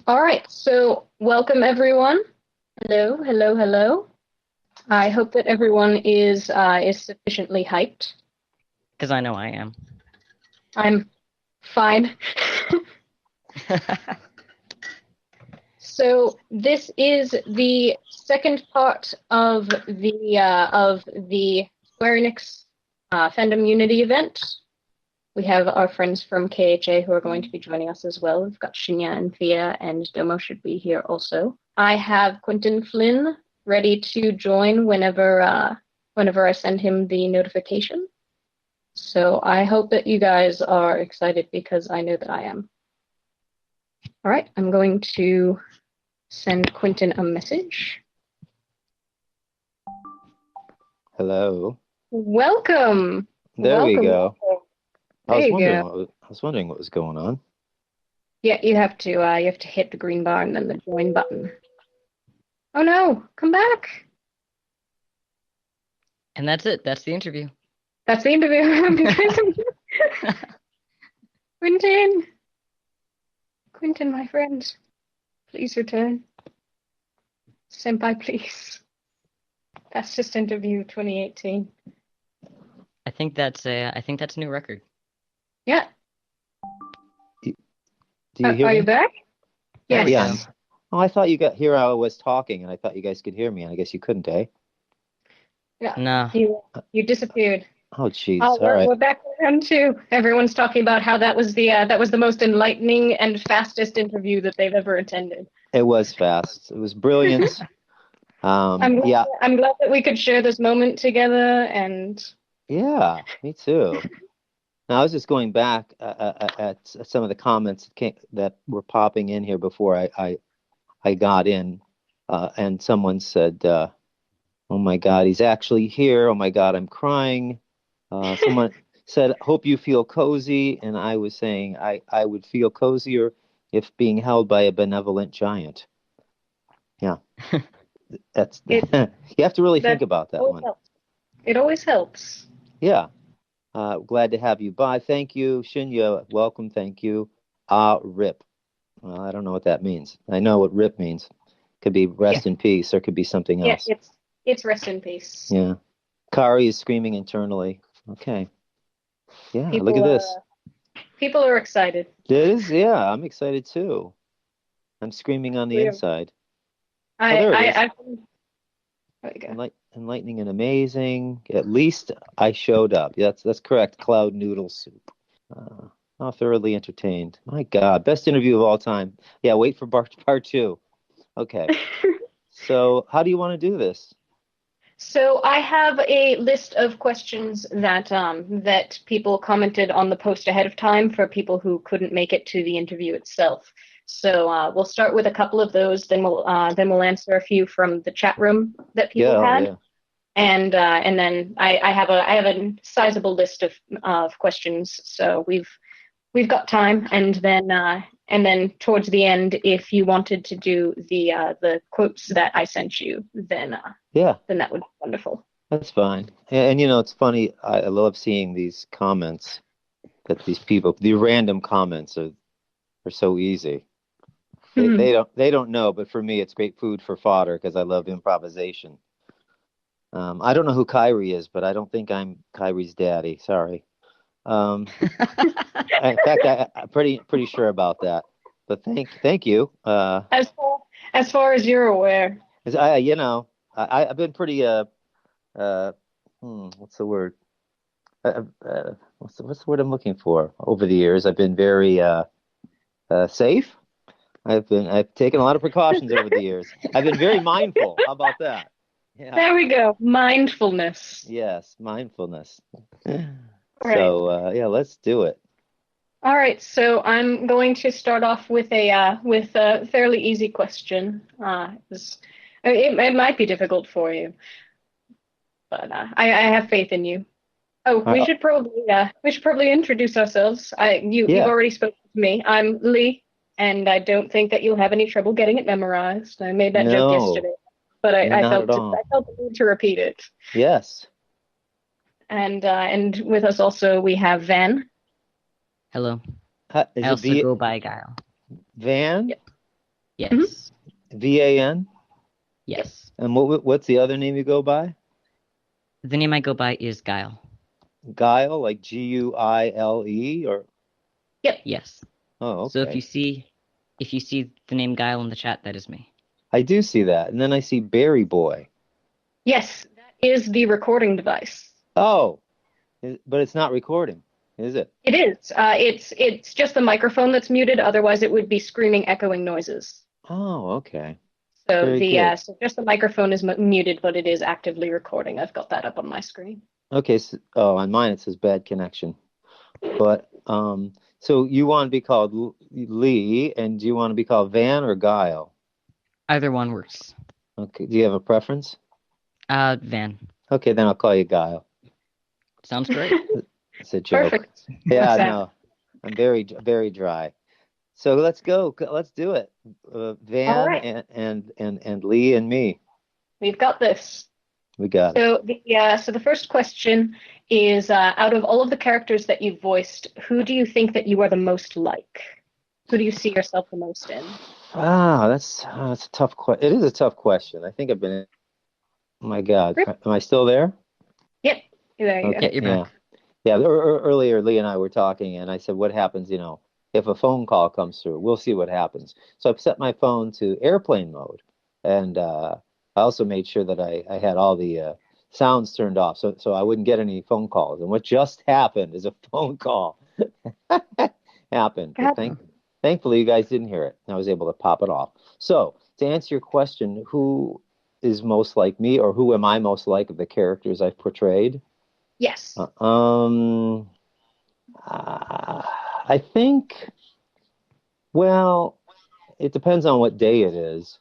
All right, so welcome everyone. Hello, hello, hello. I hope that everyone is sufficiently hyped. Because I know I am. I'm fine. So this is the second part of the Square Enix Fandom Unity event. We have our friends from KHA who are going to be joining us as well. We've got Shinya and Thea, and Domo should be here also. I have Quinton Flynn ready to join whenever I send him the notification. So I hope that you guys are excited because I know that I am. All right, I'm going to send Quinton a message. Hello. Welcome. There we Welcome. go. There you go. I was wondering what was going on. Yeah, you have to hit the green bar and then the join button. Oh no, come back. And that's it. That's the interview. That's the interview. Quinton. Quinton, my friend. Please return. Senpai, please. That's just interview 2018. I think that's a new record. Yeah. Do you hear Are me? you back? There we Yes. go. Oh, I thought you got here. I was talking, and I thought you guys could hear me, and I guess you couldn't, eh? Yeah. No. You disappeared. Oh, jeez. Oh, All right. we're back to round two. Everyone's talking about how that was the most enlightening and fastest interview that they've ever attended. It was fast. It was brilliant. Yeah. I'm glad that we could share this moment together, and Yeah, me too. Now, I was just going back at some of the comments that were popping in here before I got in, and someone said, "Oh my God, he's actually here! Oh my God, I'm crying." Someone said, "Hope you feel cozy," and I was saying I would feel cozier if being held by a benevolent giant. Yeah, that's it you have to really that think about that always one. helps. It always helps. Yeah. Glad to have you by. Thank you, Shinya. Welcome. Thank you. Rip. Well, I don't know what that means. I know what rip means. Could be Yeah, rest in peace, or could be something yeah. else. It's rest in peace. Yeah. Kari is screaming internally. Okay. Yeah. Look at People, this. people are excited. It is. Yeah. I'm excited too. I'm screaming on the We are, inside. Oh, I, there it is. I, I. There you go. Enlightening and amazing. At least I showed up. That's correct. Cloud noodle soup. Thoroughly entertained. My God, best interview of all time. Yeah, wait for part two. Okay. So, how do you want to do this? So I have a list of questions that people commented on the post ahead of time for people who couldn't make it to the interview itself. So we'll start with a couple of those, then we'll answer a few from the chat room that people Yeah, oh, had, yeah. and then I have a sizable list of questions. So we've got time, and then towards the end, if you wanted to do the quotes that I sent you, Yeah, then that would be wonderful. that's fine. And, it's funny. I love seeing these comments that these people, the random comments are so easy. They Hmm. they don't know, but for me, it's great food for fodder because I love improvisation. I don't know who Kyrie is, but I don't think I'm Kyrie's daddy. Sorry. Um, in fact, I'm pretty sure about that. But thank you. As far as far as you're aware. 'Cause I've been pretty uh what's the word? What's the word I'm looking for? Over the years, I've been very safe. I've taken a lot of precautions over the years. I've been very mindful. How about that? Yeah. There we go. Mindfulness. Yes, mindfulness. All right. So yeah, let's do it. All right. So I'm going to start off with a fairly easy question. It might be difficult for you, but I have faith in you. Oh, Uh, we should probably introduce ourselves. You've yeah. already spoken to me. I'm Lee, and I don't think that you'll have any trouble getting it memorized. I made that joke No, yesterday, but I not at felt all. the need to repeat it. Yes. And with us also we have Van. Hello. Is I it also V go by Guile. Van? Yep. Yes. VAN? Yes. And what's the other name you go by? The name I go by is Guile. Guile, like Guile, or Yep. Yes. oh, So okay. if you see the name Guile in the chat, that is me. I do see that. And then I see Berry Boy. Yes, that is the recording device. Oh, but it's not recording, is it? It is. It's just the microphone that's muted. Otherwise, it would be screaming, echoing noises. Oh, okay. So Very good. so just the microphone is muted, but it is actively recording. I've got that up on my screen. Okay, so, on mine it says bad connection. But so you want to be called Lee, and do you want to be called Van or Guile? Either one works. Okay, do you have a preference? Van. Okay, then I'll call you Guile. Sounds great. It's a joke. Perfect. Yeah, Exactly. no, I'm very dry. So let's go. Let's do it. All Van right. and Lee and me. We've got this. We got it. So the first question is, out of all of the characters that you've voiced, who do you think that you are the most like? Who do you see yourself the most in? That's a tough question. It is a tough question. I think I've been. Oh my God, Rip. am I still there? Yep. There you Okay, Yeah, you're yeah. back. Yeah, earlier Lee and I were talking, and I said, "What happens, if a phone call comes through? We'll see what happens." So I've set my phone to airplane mode, and I also made sure that I had all the sounds turned off, so I wouldn't get any phone calls. And what just happened is a phone call happened, but go. thankfully you guys didn't hear it. I was able to pop it off. So to answer your question, who is most like me, or who am I most like of the characters I've portrayed? Yes. I think, well, it depends on what day it is.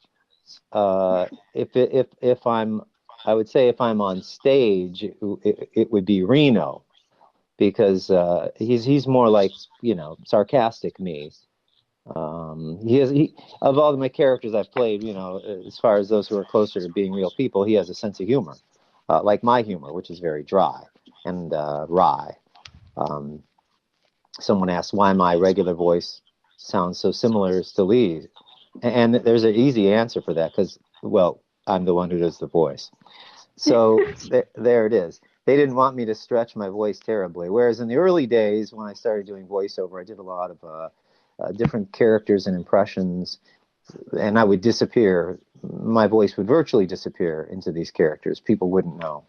I would say if I'm on stage, it would be Reno because he's more like sarcastic me. Of all of my characters I've played, as far as those who are closer to being real people, he has a sense of humor, like my humor, which is very dry and wry. Um, Someone asked why my regular voice sounds so similar to Lee's, and there's an easy answer for that because, well, I'm the one who does the voice. So there it is. They didn't want me to stretch my voice terribly. Whereas in the early days, when I started doing voiceover, I did a lot of different characters and impressions, and I would disappear. My voice would virtually disappear into these characters. People wouldn't know.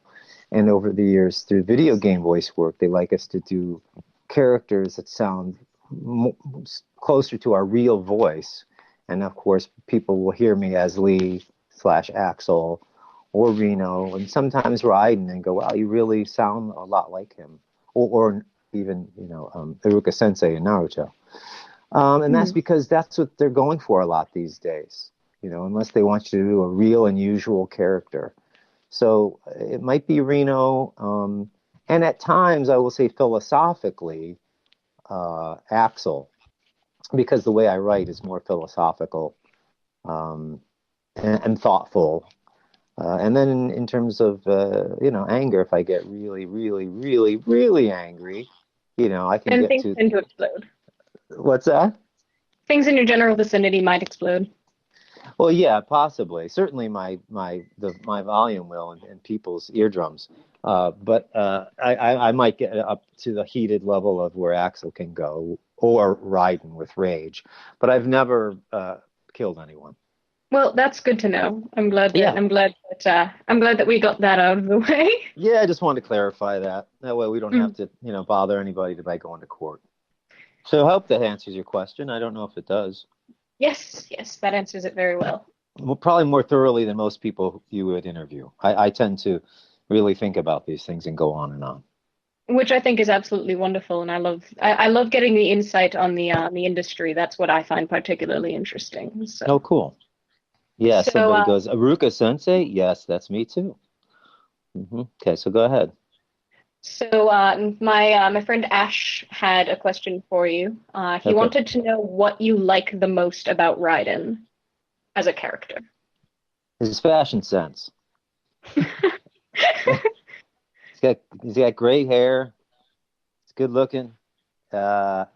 And over the years, through video game voice work, they like us to do characters that sound closer to our real voice. And of course, people will hear me as Lee/Axel or Reno, and sometimes Raiden, and go, "Wow, you really sound a lot like him," or even Iruka Sensei in Naruto. And that's because that's what they're going for a lot these days. Unless they want you to do a real unusual character. So it might be Reno, and at times I will say philosophically, Axel, because the way I write is more philosophical and thoughtful. And then in terms of anger, if I get really, really, really, really angry, I can And get things to tend to explode. what's that? Things in your general vicinity might explode. Well, yeah, possibly. Certainly, my volume will and people's eardrums. But I might get up to the heated level of where Axel can go, or Raiden with rage. But I've never killed anyone. Well, that's good to know. I'm glad Yeah, that we got that out of the way. yeah. I just wanted to clarify that. That way, we don't have Mm. to, bother anybody by going to court. So I hope that answers your question. I don't know if it does. Yes, that answers it very well. Well, probably more thoroughly than most people you would interview. I tend to really think about these things and go on and on. Which I think is absolutely wonderful, and I love getting the insight on the industry. That's what I find particularly interesting. So, Oh, cool. Yeah, so somebody goes, Aruka Sensei? Yes, that's me too. Okay, so go ahead. my friend Ash had a question for you. He Okay. wanted to know what you like the most about Raiden as a character. His fashion sense. He's got great hair. He's good looking. I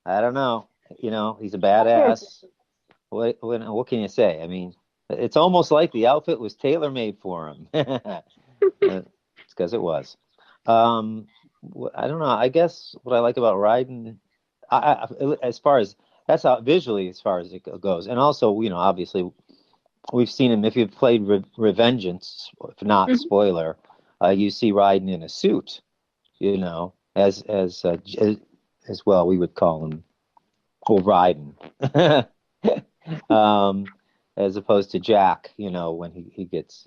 don't know. He's a badass. what can you say? I mean, it's almost like the outfit was tailor-made for him. It's because it was. Um, I don't know. I guess what I like about Raiden, as far as that's how visually as far as it goes, and also obviously we've seen him. If you've played Revengeance, if not Mhm. spoiler, you see Raiden in a suit. As well, we would call him Raiden. um, as opposed to Jack, when he gets,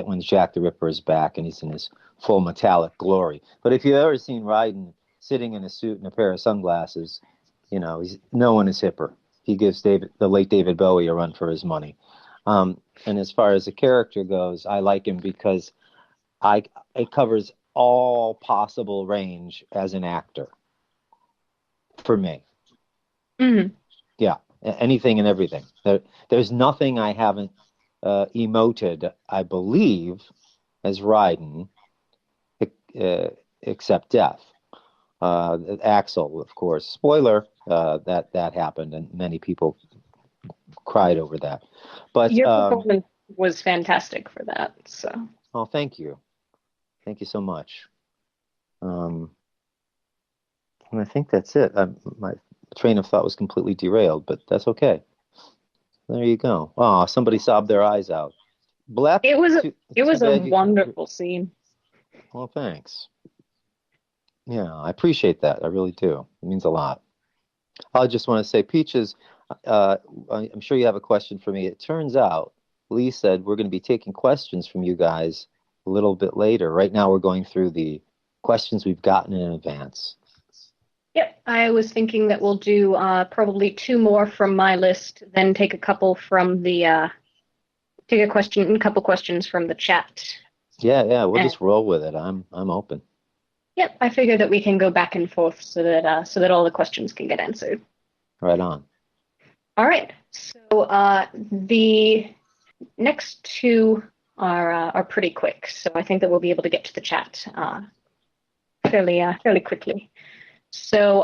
when Jack the Ripper is back and he's in his full metallic glory. But if you've ever seen Raiden sitting in a suit and a pair of sunglasses, no one is hipper. He gives the late David Bowie a run for his money. And as far as the character goes, I like him because I it covers all possible range as an actor for me. Mhm. Yeah, anything and everything. There's nothing I haven't emoted, I believe, as Raiden, except death. Axel, of course. Spoiler, that happened, and many people cried over that. But Your performance was fantastic for that. So oh, thank you so much. Um, and I think that's it. My train of thought was completely derailed, but that's okay. There you go. Oh, somebody sobbed their eyes out. Blep, it was it too was a bad wonderful scene. well, thanks. Yeah, I appreciate that. I really do. It means a lot. I just want to say, Peaches, uh, I'm sure you have a question for me. It turns out Lee said we're going to be taking questions from you guys a little bit later. Right now, we're going through the questions we've gotten in advance. Yep, I was thinking that we'll do probably two more from my list, then take a couple from the a couple questions from the chat. Yeah, we'll And just roll with it. I'm open. yep, I figure that we can go back and forth so that all the questions can get answered. Right on. All right. So the next two are pretty quick, so I think that we'll be able to get to the chat fairly quickly. So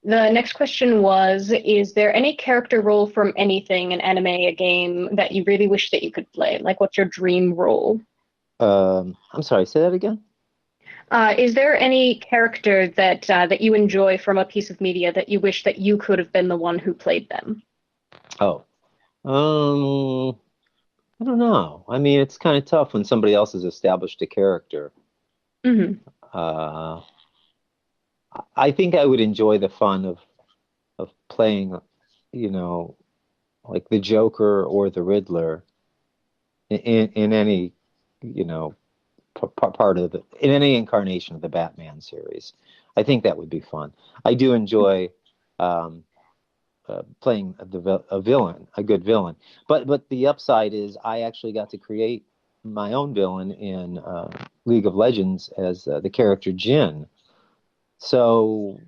the next question was: is there any character role from anything, an anime, a game, that you really wish that you could play? Like, what's your dream role? I'm sorry, say that again? Is there any character that you enjoy from a piece of media that you wish that you could have been the one who played them? Oh, I don't know. I mean, it's kind of tough when somebody else has established a character. Hmm. Uh, I think I would enjoy the fun of playing, you know, like the Joker or the Riddler in any, you know, part of in any incarnation of the Batman series. I think that would be fun. I do enjoy um, playing a villain, a good villain. But the upside is I actually got to create my own villain in League of Legends as the character Jin. So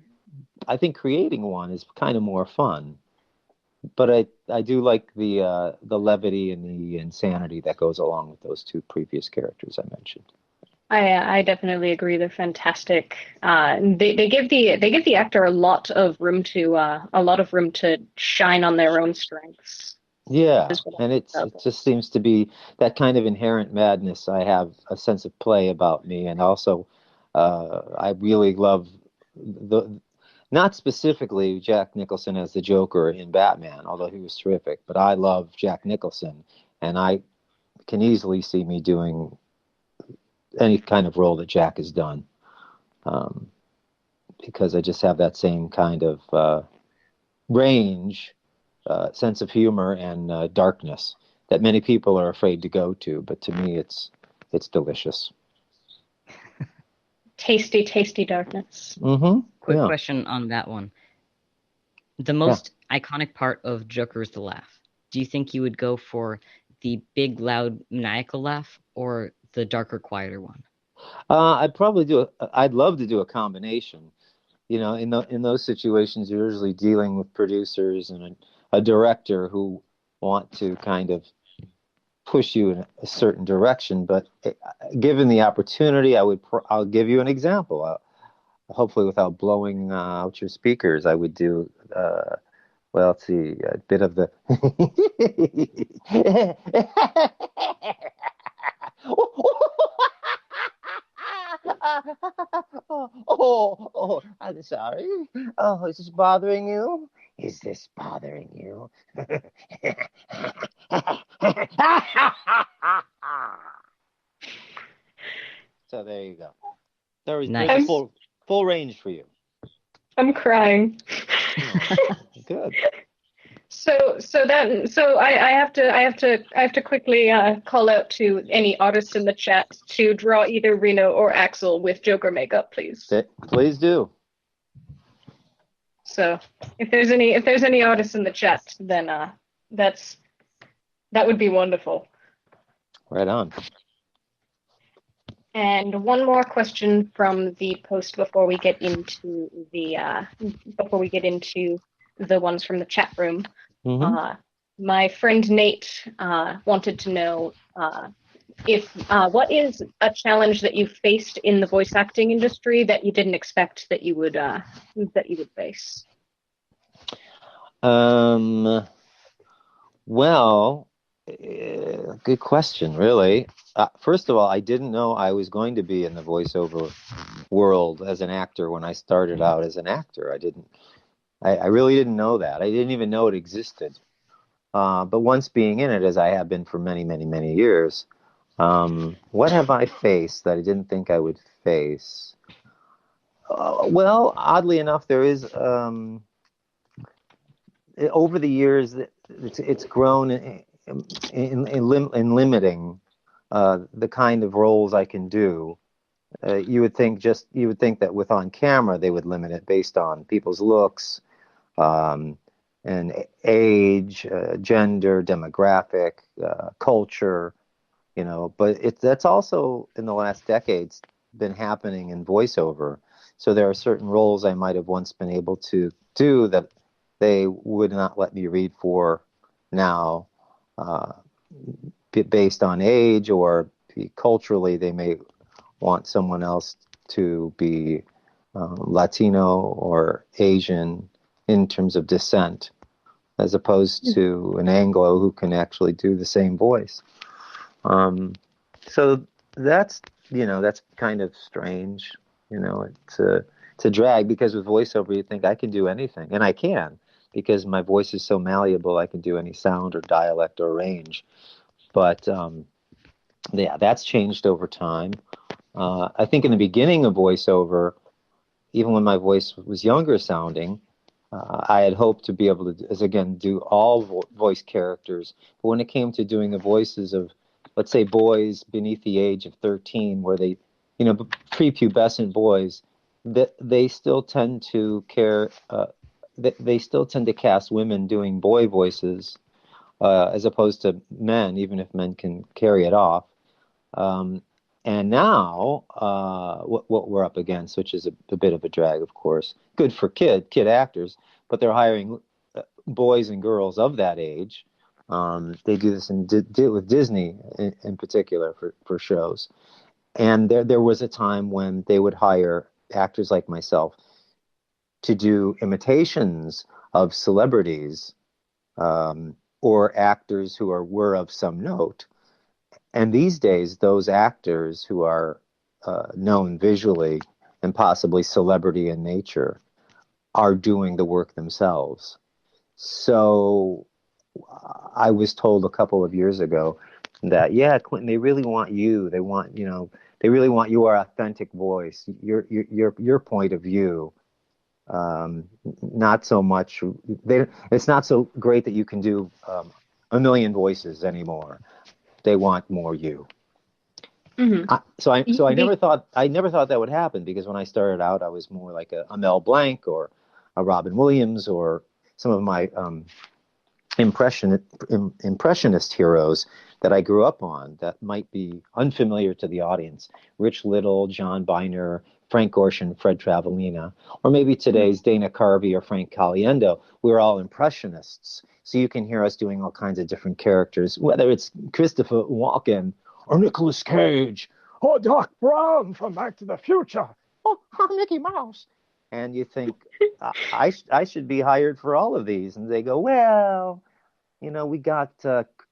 I think creating one is kind of more fun. But I do like the levity and the insanity that goes along with those two previous characters I mentioned. I definitely agree. They're fantastic. They give the actor a lot of room to shine on their own strengths. Yeah, Is what and I it love. just seems to be that kind of inherent madness. I have a sense of play about me, and also I really love the not specifically Jack Nicholson as the Joker in Batman, although he was terrific, but I love Jack Nicholson, and I can easily see me doing any kind of role that Jack has done, um, because I just have that same kind of range, sense of humor, and darkness that many people are afraid to go to. But to me, it's delicious. Tasty, tasty darkness. Mm-hmm. Quick Yeah. question on that one. The Yeah. most iconic part of Joker's the laugh. Do you think you would go for the big, loud, maniacal laugh or the darker, quieter one? I'd probably do. I'd love to do a combination. In those situations, you're usually dealing with producers and a director who want to kind of push you in a certain direction. But given the opportunity, I'll give you an example. Hopefully, without blowing out your speakers, I would do Well, let's see, a bit of the. I'm sorry. Oh, is this bothering you? Is this bothering you? So there you go. There's a Nice. full range for you. I'm crying. Good. So I have to quickly call out to any artists in the chat to draw either Reno or Axel with Joker makeup, please. Please do. So if there's any artists in the chat, then that would be wonderful. Right on. And one more question from the post before we get into the ones from the chat room. Mm-hmm. My friend Nate wanted to know if what is a challenge that you faced in the voice acting industry that you didn't expect that you would face? Well, good question, really. First of all, I didn't know I was going to be in the voiceover world as an actor when I started out as an actor. I really didn't know that. I didn't even know it existed. But once being in it, as I have been for many, many, many years, what have I faced that I didn't think I would face? Well, oddly enough, there is over the years it's grown in limiting the kind of roles I can do. You would think that with on camera they would limit it based on people's looks, and age, gender, demographic, culture, but that's also in the last decades been happening in voiceover. So there are certain roles I might have once been able to do that they would not let me read for now, based on age, or culturally they may want someone else to be Latino or Asian in terms of descent, as opposed to an Anglo who can actually do the same voice. So that's kind of strange. It's a drag, because with voiceover you think I can do anything, and I can, because my voice is so malleable. I can do any sound or dialect or range. But yeah, that's changed over time. I think in the beginning of voiceover, even when my voice was younger sounding, I had hoped to be able to, as again, do all voice characters. But when it came to doing the voices of, let's say, boys beneath the age of 13, where they, prepubescent boys, that they still tend to care. They still tend to cast women doing boy voices, as opposed to men, even if men can carry it off. And now, what we're up against, which is a bit of a drag, of course, good for kid actors, but they're hiring boys and girls of that age. They do this with Disney in particular for shows. And there was a time when they would hire actors like myself to do imitations of celebrities, or actors who were of some note. And these days, those actors who are known visually and possibly celebrity in nature are doing the work themselves. So I was told a couple of years ago that, yeah, Quinton, they really want you. They really want your authentic voice, your point of view. Not so much. It's not so great that you can do a million voices anymore. They want more you. Mm-hmm. I never thought that would happen, because when I started out, I was more like a Mel Blanc or a Robin Williams, or some of my impressionist heroes that I grew up on that might be unfamiliar to the audience: Rich Little, John Byner, Frank Gorshin, Fred Travellina, or maybe today's Dana Carvey or Frank Caliendo. We're all impressionists, so you can hear us doing all kinds of different characters, whether it's Christopher Walken or Nicolas Cage, or Doc Brown from Back to the Future, or Mickey Mouse. and you think I should be hired for all of these, and they go, well, we got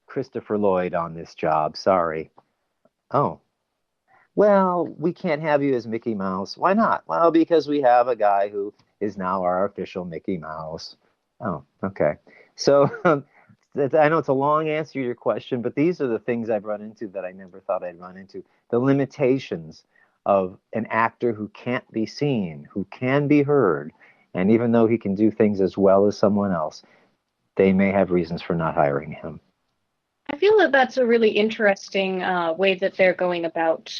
Christopher Lloyd on this job. Sorry. Oh, well, we can't have you as Mickey Mouse. Why not? Well, because we have a guy who is now our official Mickey Mouse. Oh, okay. So I know it's a long answer to your question, but these are the things I've run into that I never thought I'd run into. The limitations of an actor who can't be seen, who can be heard, and even though he can do things as well as someone else, they may have reasons for not hiring him. I feel that that's a really interesting way that they're going about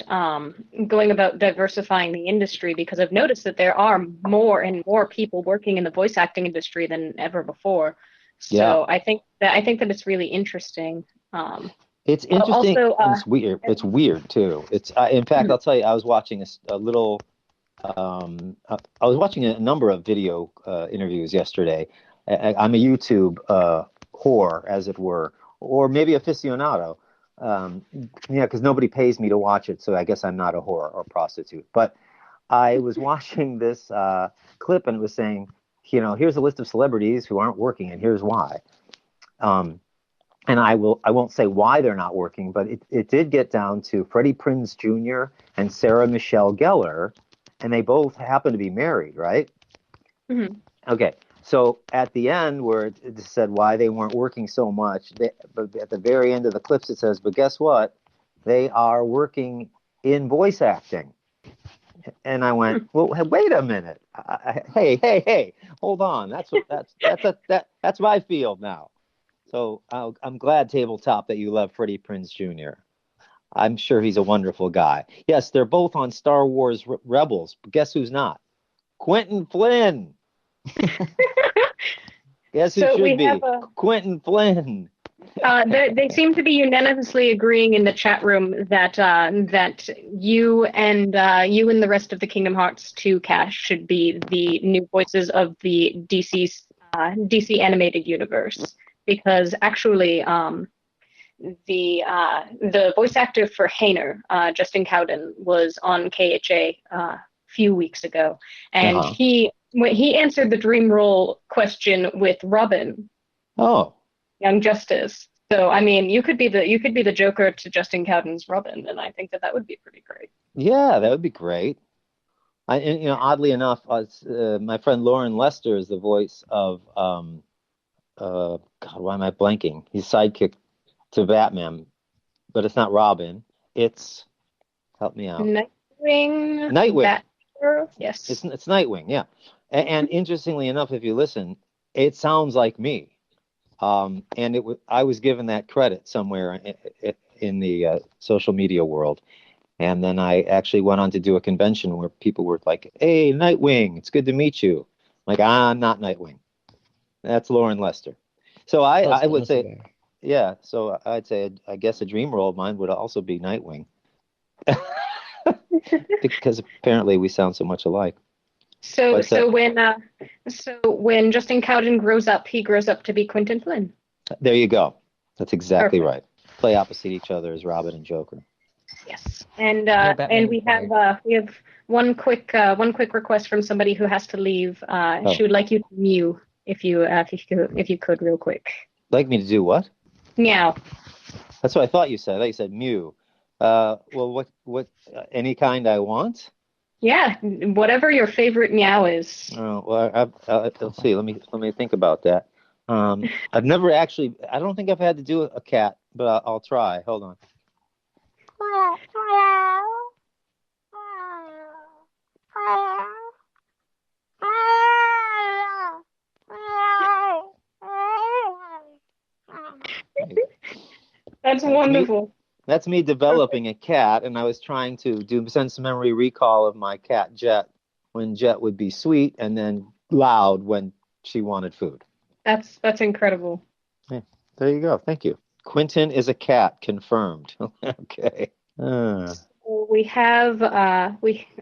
diversifying the industry, because I've noticed that there are more and more people working in the voice acting industry than ever before. So Yeah. I think that it's really interesting. It's interesting. Also, and it's weird. It's weird too. It's in fact, I'll tell you. I was watching a little. I was watching a number of video interviews yesterday. I'm a YouTube whore, as it were, or maybe aficionado. Because nobody pays me to watch it, so I guess I'm not a whore or prostitute. But I was watching this clip, and it was saying, here's a list of celebrities who aren't working, and here's why. And I won't say why they're not working, but it did get down to Freddie Prinze Jr. and Sarah Michelle Gellar, and they both happen to be married, right? Mm-hmm. Okay, so at the end where it said why they weren't working so much, but at the very end of the clips it says, but guess what? They are working in voice acting. And I went, well, wait a minute. Hey, hold on. That's my field now. So I'm glad, Tabletop, that you love Freddie Prinze Jr. I'm sure he's a wonderful guy. Yes, they're both on Star Wars Rebels, but guess who's not? Quinton Flynn. Guess who should be? Quinton Flynn. They seem to be unanimously agreeing in the chat room that you and the rest of the Kingdom Hearts 2 cast should be the new voices of the DC animated universe. Because actually, the voice actor for Hayner, Justin Cowden, was on KHA a few weeks ago, and he answered the dream role question with Robin. Oh, Young Justice. So I mean, you could be the Joker to Justin Cowden's Robin, and I think that would be pretty great. Yeah, that would be great. Oddly enough, my friend Lauren Lester is the voice of God, why am I blanking? He's sidekick to Batman, but it's not Robin. It's, help me out. Nightwing. Yes. It's Nightwing, yeah. And interestingly enough, if you listen, it sounds like me. And I was given that credit somewhere in the social media world. And then I actually went on to do a convention where people were like, hey, Nightwing, it's good to meet you. I'm like, I'm not Nightwing. That's Lauren Lester. So I would say, yeah. So I'd say, I guess a dream role of mine would also be Nightwing, because apparently we sound so much alike. So when Justin Cowden grows up, he grows up to be Quinton Flynn. There you go. That's exactly right. Play opposite each other as Robin and Joker. Yes, and we have one quick request from somebody who has to leave. She would like you to mew if you could real quick. Like me to do what? Meow. That's what I thought you said. I thought you said mew. Well, what any kind I want? Yeah, whatever your favorite meow is. Oh, well, let's see. Let me think about that. I've never actually. I don't think I've had to do a cat, but I'll try. Hold on. That's wonderful. That's me developing a cat, and I was trying to do sense memory recall of my cat Jet, when Jet would be sweet and then loud when she wanted food. That's incredible. Yeah, there you go. Thank you. Quinton is a cat, confirmed. Okay. We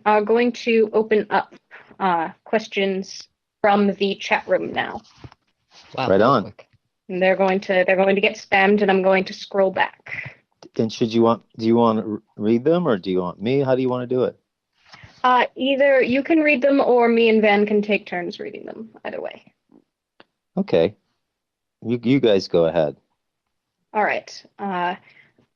are going to open up questions from the chat room now. Wow, right on. Quick. And they're going to get spammed, and I'm going to scroll back. And do you want to read them, or do you want me? How do you want to do it? Either you can read them or me and Van can take turns reading them. Either way. Okay. You guys go ahead. All right.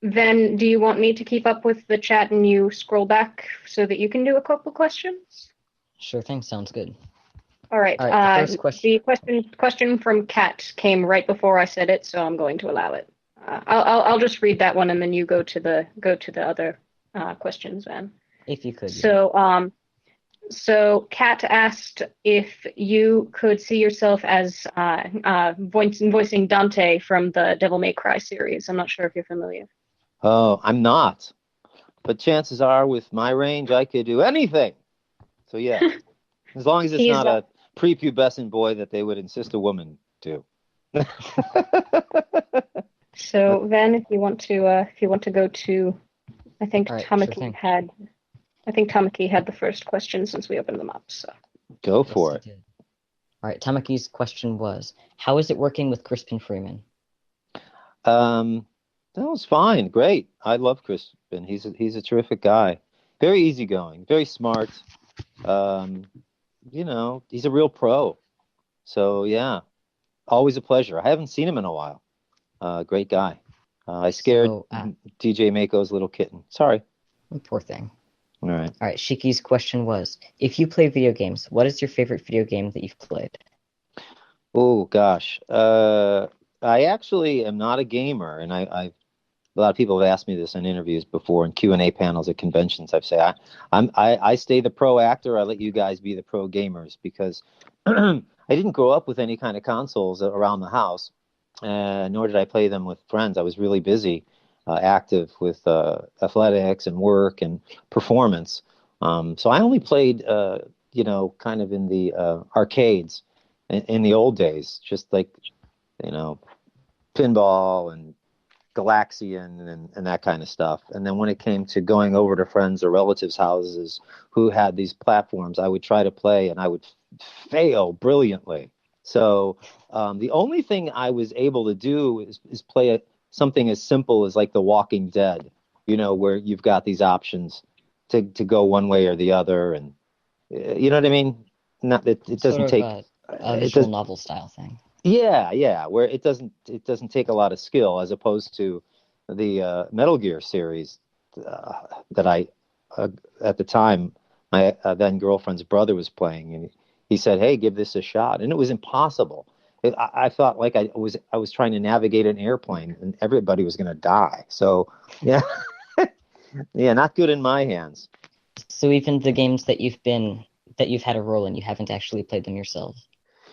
Then do you want me to keep up with the chat and you scroll back so that you can do a couple questions? Sure thing, sounds good. All right. All right, the first question. The question from Kat came right before I said it, so I'm going to allow it. I'll just read that one and then you go to the other questions, Van. If you could. Yeah. So Kat asked if you could see yourself as voicing Dante from the Devil May Cry series. I'm not sure if you're familiar. Oh, I'm not. But chances are, with my range, I could do anything. So yeah, as long as it's not a prepubescent boy that they would insist a woman do. So Van, if you want to go to, I think Tamaki had the first question since we opened them up. So go for it. All right, Tamaki's question was, how is it working with Crispin Freeman? That was fine. Great. I love Crispin. He's a terrific guy. Very easygoing, very smart. He's a real pro. So yeah, always a pleasure. I haven't seen him in a while. Great guy. I scared DJ Mako's little kitten. Sorry. Poor thing. All right. All right, Shiki's question was, if you play video games, what is your favorite video game that you've played? Oh gosh. I actually am not a gamer, and a lot of people have asked me this in interviews before and Q&A panels at conventions. I've said I stay the pro actor. I let you guys be the pro gamers because I didn't grow up with any kind of consoles around the house, nor did I play them with friends. I was really busy, active with athletics and work and performance. So I only played, kind of in the arcades in the old days, just like, pinball and Galaxian and that kind of stuff. And then when it came to going over to friends or relatives' houses who had these platforms, I would try to play and I would fail brilliantly. So the only thing I was able to do is play something as simple as like The Walking Dead, where you've got these options to go one way or the other. And you know what I mean? Not that it doesn't take a visual novel style thing. Yeah, where it doesn't take a lot of skill as opposed to the Metal Gear series that I at the time my then girlfriend's brother was playing, and he said, "Hey, give this a shot," and it was impossible. I thought like I was trying to navigate an airplane, and everybody was going to die. So yeah, yeah, not good in my hands. So even the games that you've had a role in, you haven't actually played them yourself.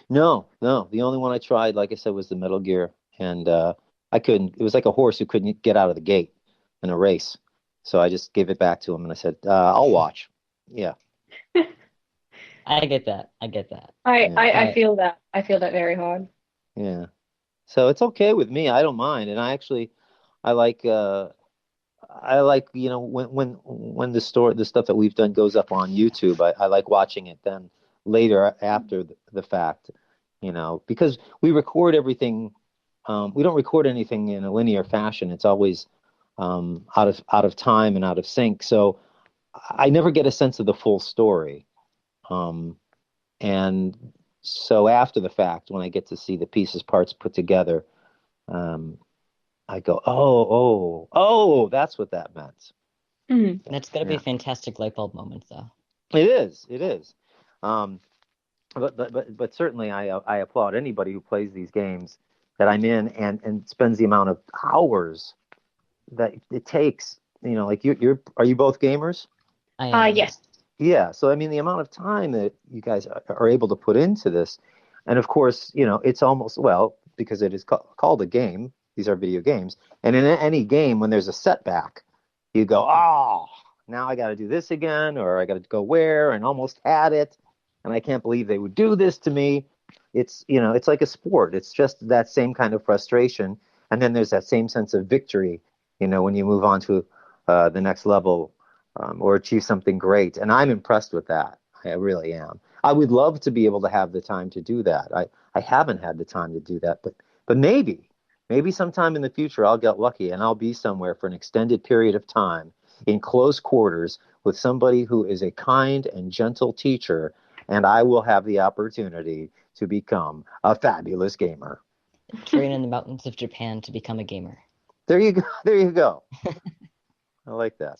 No. The only one I tried, like I said, was the Metal Gear, and I couldn't. It was like a horse who couldn't get out of the gate in a race. So I just gave it back to him, and I said, "I'll watch." Yeah. I get that. I feel that. I feel that very hard. Yeah. So it's okay with me. I don't mind, and I like when the stuff that we've done goes up on YouTube. I like watching it then later after the fact, because we record everything. We don't record anything in a linear fashion. It's always out of time and out of sync. So I never get a sense of the full story. And so after the fact, when I get to see the parts put together, I go, oh, that's what that meant. Mm-hmm. That's got to be a fantastic light bulb moment, though. It is. But certainly I applaud anybody who plays these games that I'm in and spends the amount of hours that it takes. Like are you both gamers? I am. Yes. Yeah. So I mean, the amount of time that you guys are able to put into this, and of course, it's almost because it is called a game. These are video games, and in any game, when there's a setback, you go, oh, now I got to do this again, or I got to go where, and almost had it. And I can't believe they would do this to me. It's like a sport. It's just that same kind of frustration. And then there's that same sense of victory, when you move on to the next level or achieve something great. And I'm impressed with that. I really am. I would love to be able to have the time to do that. I haven't had the time to do that, but maybe sometime in the future I'll get lucky and I'll be somewhere for an extended period of time in close quarters with somebody who is a kind and gentle teacher, and I will have the opportunity to become a fabulous gamer. Train in the mountains of Japan to become a gamer. There you go. There you go. I like that.